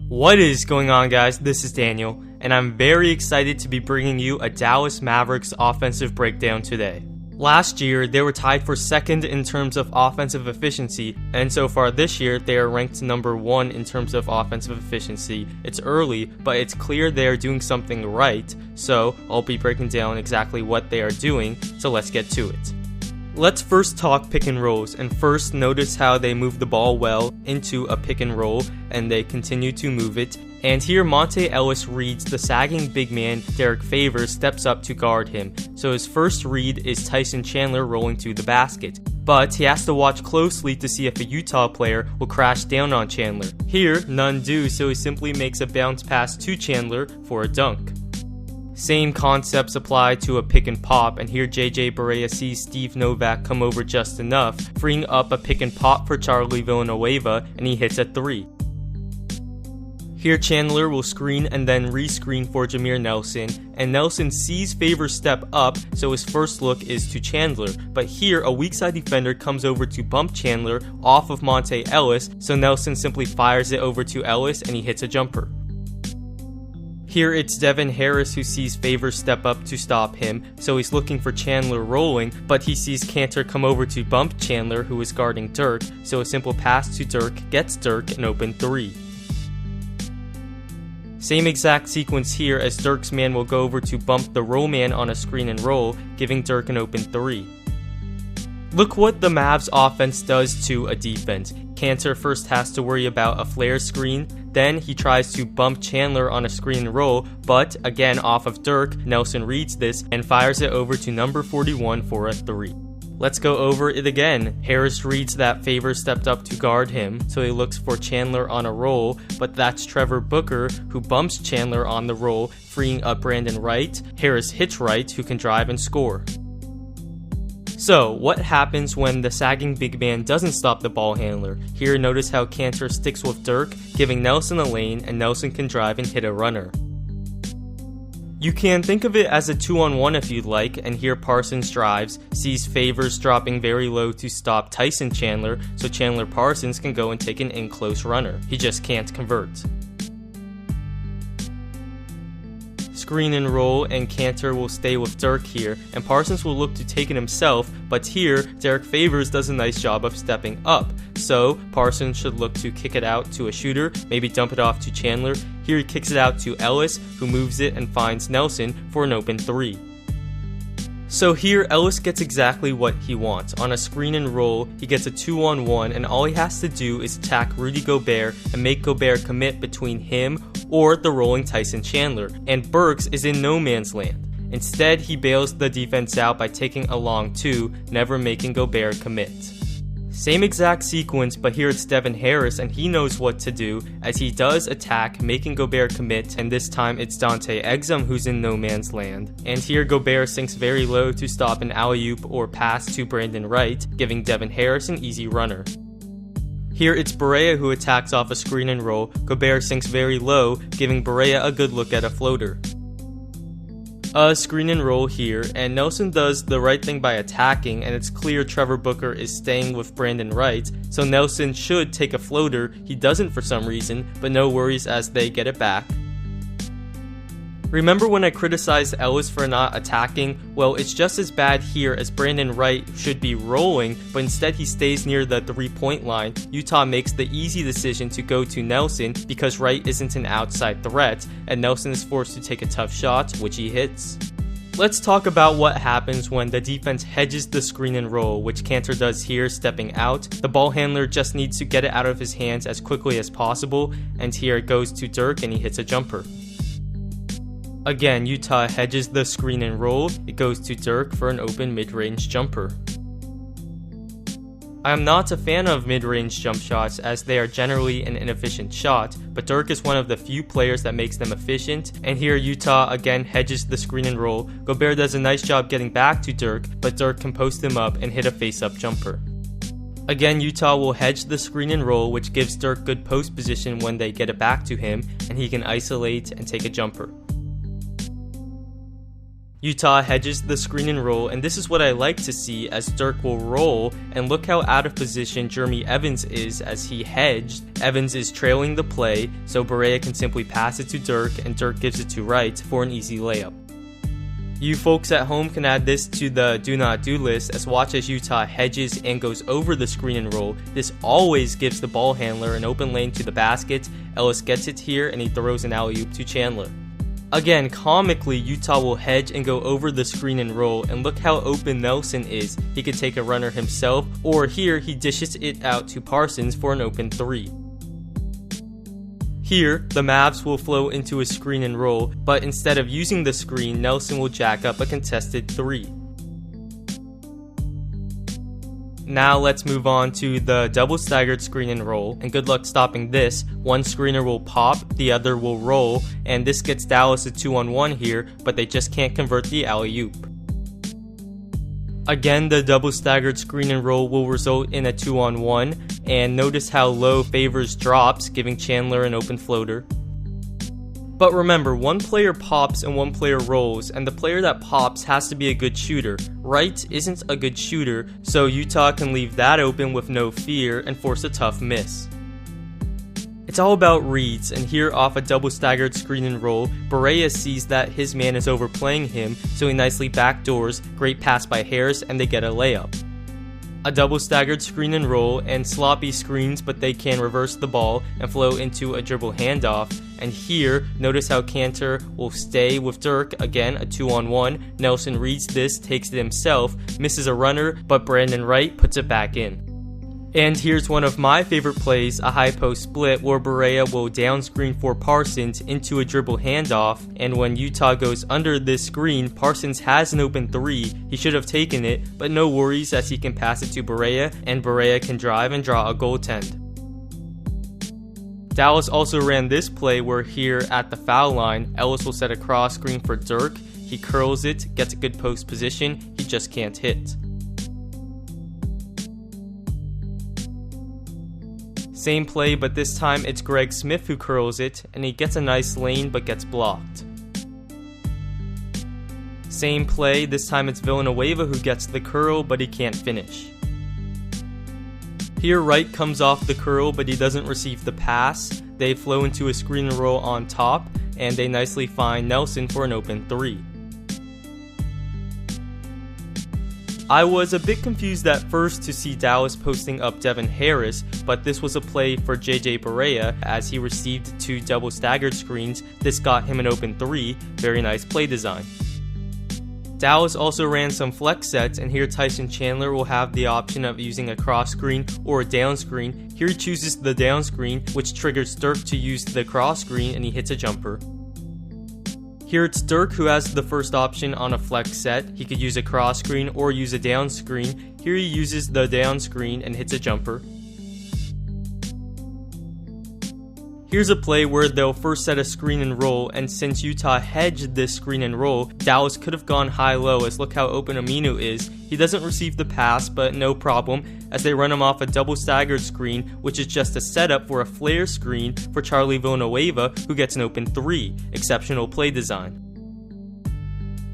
What is going on, guys? This is Daniel, and I'm very excited to be bringing you a Dallas Mavericks offensive breakdown today. Last year, they were tied for second in terms of offensive efficiency, and so far this year, they are ranked number 1 in terms of offensive efficiency. It's early, but it's clear they are doing something right, so I'll be breaking down exactly what they are doing, so let's get to it. Let's first talk pick and rolls, and first notice how they move the ball well into a pick and roll, and they continue to move it. And here Monte Ellis reads the sagging big man Derek Favors steps up to guard him, so his first read is Tyson Chandler rolling to the basket. But he has to watch closely to see if a Utah player will crash down on Chandler. Here, none do, so he simply makes a bounce pass to Chandler for a dunk. Same concepts apply to a pick and pop, and here JJ Barea sees Steve Novak come over just enough, freeing up a pick and pop for Charlie Villanueva, and he hits a 3. Here Chandler will screen and then re-screen for Jameer Nelson, and Nelson sees Favors step up, so his first look is to Chandler, but here a weak side defender comes over to bump Chandler off of Monte Ellis, so Nelson simply fires it over to Ellis and he hits a jumper. Here it's Devin Harris who sees Favors step up to stop him, so he's looking for Chandler rolling, but he sees Cantor come over to bump Chandler who is guarding Dirk, so a simple pass to Dirk gets Dirk an open 3. Same exact sequence here as Dirk's man will go over to bump the roll man on a screen and roll, giving Dirk an open 3. Look what the Mavs offense does to a defense. Cantor first has to worry about a flare screen, then he tries to bump Chandler on a screen and roll, but again off of Dirk, Nelson reads this and fires it over to number 41 for a 3. Let's go over it again. Harris reads that Favors stepped up to guard him, so he looks for Chandler on a roll, but that's Trevor Booker who bumps Chandler on the roll, freeing up Brandon Wright. Harris hits Wright, who can drive and score. So, what happens when the sagging big man doesn't stop the ball handler? Here, notice how Cantor sticks with Dirk, giving Nelson a lane, and Nelson can drive and hit a runner. You can think of it as a 2-on-1 if you'd like, and here Parsons drives, sees Favors dropping very low to stop Tyson Chandler, so Chandler Parsons can go and take an in-close runner. He just can't convert. Screen and roll, and Cantor will stay with Dirk here, and Parsons will look to take it himself, but here Derek Favors does a nice job of stepping up, so Parsons should look to kick it out to a shooter, maybe dump it off to Chandler. Here he kicks it out to Ellis, who moves it and finds Nelson for an open 3. So here Ellis gets exactly what he wants. On a screen and roll, he gets a 2-on-1, and all he has to do is attack Rudy Gobert and make Gobert commit between him or the rolling Tyson Chandler, and Burks is in no man's land. Instead, he bails the defense out by taking a long 2, never making Gobert commit. Same exact sequence, but here it's Devin Harris, and he knows what to do as he does attack, making Gobert commit, and this time it's Dante Exum who's in no man's land. And here Gobert sinks very low to stop an alley-oop or pass to Brandon Wright, giving Devin Harris an easy runner. Here it's Barea who attacks off a screen and roll. Gobert sinks very low, giving Barea a good look at a floater. A screen and roll here, and Nelson does the right thing by attacking, and it's clear Trevor Booker is staying with Brandon Wright, so Nelson should take a floater. He doesn't for some reason, but no worries as they get it back. Remember when I criticized Ellis for not attacking? Well, it's just as bad here as Brandon Wright should be rolling, but instead he stays near the 3-point line. Utah makes the easy decision to go to Nelson because Wright isn't an outside threat, and Nelson is forced to take a tough shot, which he hits. Let's talk about what happens when the defense hedges the screen and roll, which Cantor does here, stepping out. The ball handler just needs to get it out of his hands as quickly as possible, and here it goes to Dirk and he hits a jumper. Again, Utah hedges the screen and roll. It goes to Dirk for an open mid-range jumper. I am not a fan of mid-range jump shots as they are generally an inefficient shot, but Dirk is one of the few players that makes them efficient, and here Utah again hedges the screen and roll. Gobert does a nice job getting back to Dirk, but Dirk can post him up and hit a face-up jumper. Again, Utah will hedge the screen and roll, which gives Dirk good post position when they get it back to him, and he can isolate and take a jumper. Utah hedges the screen and roll, and this is what I like to see as Dirk will roll, and look how out of position Jeremy Evans is as he hedged. Evans is trailing the play, so Barea can simply pass it to Dirk, and Dirk gives it to Wright for an easy layup. You folks at home can add this to the do not do list, as watch as Utah hedges and goes over the screen and roll. This always gives the ball handler an open lane to the basket. Ellis gets it here and he throws an alley-oop to Chandler. Again, comically, Utah will hedge and go over the screen and roll, and look how open Nelson is. He could take a runner himself, or here he dishes it out to Parsons for an open 3. Here, the Mavs will flow into a screen and roll, but instead of using the screen, Nelson will jack up a contested 3. Now let's move on to the double staggered screen and roll, and good luck stopping this. One screener will pop, the other will roll, and this gets Dallas a 2-on-1 here, but they just can't convert the alley-oop. Again, the double staggered screen and roll will result in a 2-on-1, and notice how low favors drops, giving Chandler an open floater. But remember, one player pops and one player rolls, and the player that pops has to be a good shooter. Wright isn't a good shooter, so Utah can leave that open with no fear and force a tough miss. It's all about reads, and here off a double staggered screen and roll, Barea sees that his man is overplaying him, so he nicely backdoors, great pass by Harris, and they get a layup. A double staggered screen and roll, and sloppy screens, but they can reverse the ball and flow into a dribble handoff. And here, notice how Cantor will stay with Dirk, again a 2-on-1. Nelson reads this, takes it himself, misses a runner, but Brandon Wright puts it back in. And here's one of my favorite plays, a high post split where Barea will down screen for Parsons into a dribble handoff, and when Utah goes under this screen, Parsons has an open 3. He should have taken it, but no worries as he can pass it to Barea, and Barea can drive and draw a goaltend. Dallas also ran this play where here at the foul line, Ellis will set a cross screen for Dirk. He curls it, gets a good post position, he just can't hit. Same play, but this time it's Greg Smith who curls it, and he gets a nice lane but gets blocked. Same play, this time it's Villanueva who gets the curl, but he can't finish. Here Wright comes off the curl, but he doesn't receive the pass. They flow into a screen and roll on top, and they nicely find Nelson for an open 3. I was a bit confused at first to see Dallas posting up Devin Harris, but this was a play for JJ Barea as he received 2 double staggered screens. This got him an open 3, very nice play design. Dallas also ran some flex sets, and here Tyson Chandler will have the option of using a cross screen or a down screen. Here he chooses the down screen, which triggers Dirk to use the cross screen, and he hits a jumper. Here it's Dirk who has the first option on a flex set. He could use a cross screen or use a down screen. Here he uses the down screen and hits a jumper. Here's a play where they'll first set a screen and roll, and since Utah hedged this screen and roll, Dallas could have gone high-low, as look how open Aminu is. He doesn't receive the pass, but no problem, as they run him off a double staggered screen, which is just a setup for a flare screen for Charlie Villanueva, who gets an open 3. Exceptional play design.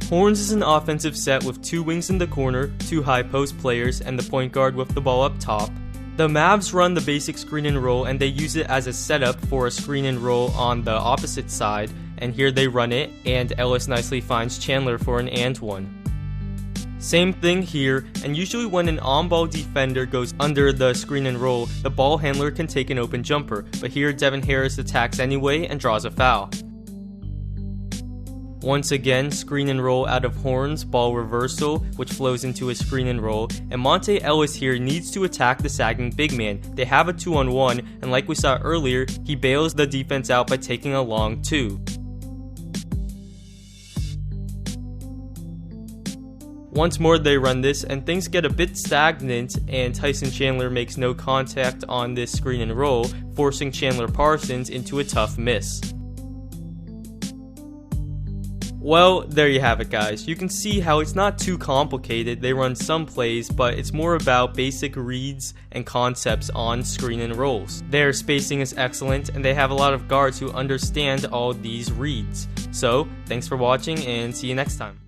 Horns is an offensive set with 2 wings in the corner, 2 high post players, and the point guard with the ball up top. The Mavs run the basic screen and roll, and they use it as a setup for a screen and roll on the opposite side, and here they run it, and Ellis nicely finds Chandler for an and 1. Same thing here, and usually when an on-ball defender goes under the screen and roll, the ball handler can take an open jumper, but here Devin Harris attacks anyway and draws a foul. Once again, screen and roll out of Horns, ball reversal, which flows into a screen and roll, and Monte Ellis here needs to attack the sagging big man. They have a 2-on-1, and like we saw earlier, he bails the defense out by taking a long 2. Once more they run this, and things get a bit stagnant, and Tyson Chandler makes no contact on this screen and roll, forcing Chandler Parsons into a tough miss. Well, there you have it, guys. You can see how it's not too complicated. They run some plays, but it's more about basic reads and concepts on screen and rolls. Their spacing is excellent, and they have a lot of guards who understand all these reads. So, thanks for watching, and see you next time.